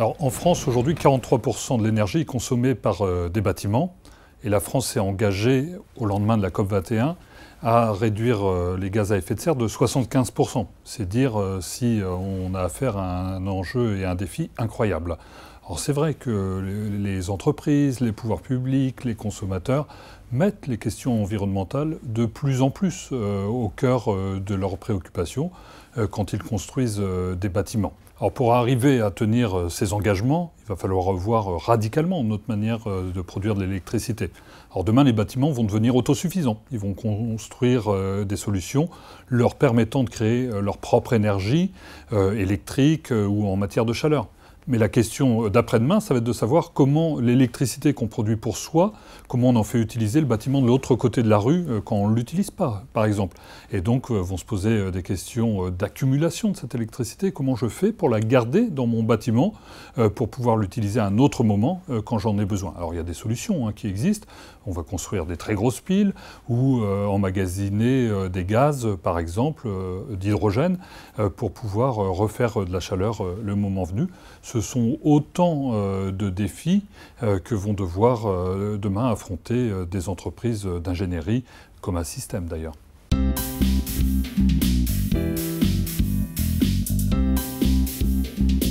Alors, en France, aujourd'hui, 43% de l'énergie est consommée par des bâtiments. Et la France s'est engagée, au lendemain de la COP21, à réduire les gaz à effet de serre de 75%. C'est dire si on a affaire à un enjeu et un défi incroyable. Alors c'est vrai que les entreprises, les pouvoirs publics, les consommateurs mettent les questions environnementales de plus en plus au cœur de leurs préoccupations quand ils construisent des bâtiments. Alors pour arriver à tenir ces engagements, il va falloir revoir radicalement notre manière de produire de l'électricité. Alors demain, les bâtiments vont devenir autosuffisants. Ils vont construire des solutions leur permettant de créer leur propre énergie électrique ou en matière de chaleur. Mais la question d'après-demain, ça va être de savoir comment l'électricité qu'on produit pour soi, comment on en fait utiliser le bâtiment de l'autre côté de la rue quand on ne l'utilise pas, par exemple. Et donc vont se poser des questions d'accumulation de cette électricité. Comment je fais pour la garder dans mon bâtiment pour pouvoir l'utiliser à un autre moment quand j'en ai besoin. Alors il y a des solutions qui existent. On va construire des très grosses piles ou emmagasiner des gaz, par exemple, d'hydrogène, pour pouvoir refaire de la chaleur le moment venu. Ce sont autant de défis que vont devoir demain affronter des entreprises d'ingénierie, comme un système d'ailleurs.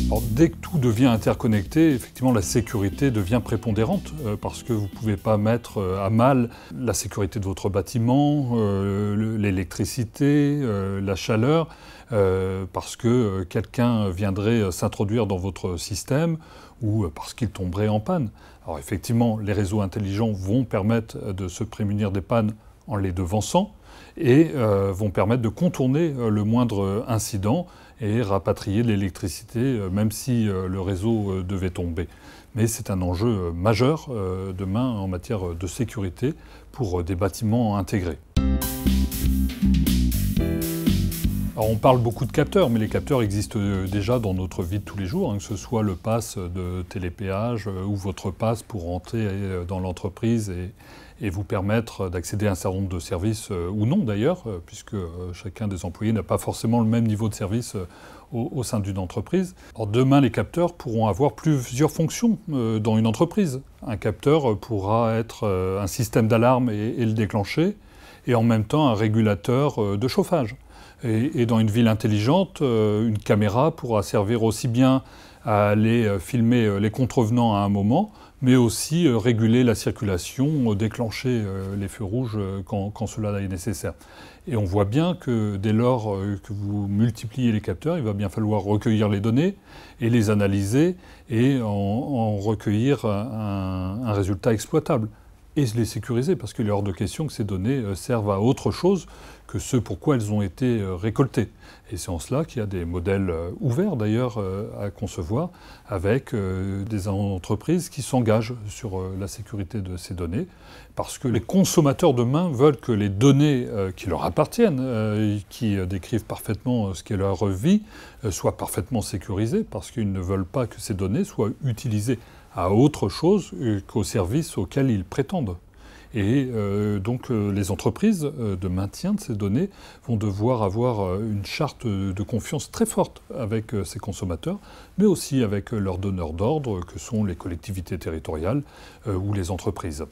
Alors, dès que tout devient interconnecté, effectivement, la sécurité devient prépondérante parce que vous ne pouvez pas mettre à mal la sécurité de votre bâtiment, l'électricité, la chaleur, parce que quelqu'un viendrait s'introduire dans votre système ou parce qu'il tomberait en panne. Alors effectivement, les réseaux intelligents vont permettre de se prémunir des pannes en les devançant et vont permettre de contourner le moindre incident et rapatrier l'électricité, même si le réseau devait tomber. Mais c'est un enjeu majeur demain en matière de sécurité pour des bâtiments intégrés. Alors on parle beaucoup de capteurs, mais les capteurs existent déjà dans notre vie de tous les jours, que ce soit le pass de télépéage ou votre pass pour rentrer dans l'entreprise et vous permettre d'accéder à un certain nombre de services, ou non d'ailleurs, puisque chacun des employés n'a pas forcément le même niveau de service au sein d'une entreprise. Alors demain, les capteurs pourront avoir plusieurs fonctions dans une entreprise. Un capteur pourra être un système d'alarme et le déclencher, et en même temps un régulateur de chauffage. Et dans une ville intelligente, une caméra pourra servir aussi bien à aller filmer les contrevenants à un moment, mais aussi réguler la circulation, déclencher les feux rouges quand cela est nécessaire. Et on voit bien que dès lors que vous multipliez les capteurs, il va bien falloir recueillir les données et les analyser et en recueillir un résultat exploitable. Et les sécuriser, parce qu'il est hors de question que ces données servent à autre chose que ce pour quoi elles ont été récoltées. Et c'est en cela qu'il y a des modèles ouverts d'ailleurs à concevoir avec des entreprises qui s'engagent sur la sécurité de ces données, parce que les consommateurs demain veulent que les données qui leur appartiennent, qui décrivent parfaitement ce qu'est leur vie, soient parfaitement sécurisées, parce qu'ils ne veulent pas que ces données soient utilisées à autre chose qu'au service auquel ils prétendent. Et donc les entreprises de maintien de ces données vont devoir avoir une charte de confiance très forte avec ces consommateurs, mais aussi avec leurs donneurs d'ordre, que sont les collectivités territoriales ou les entreprises.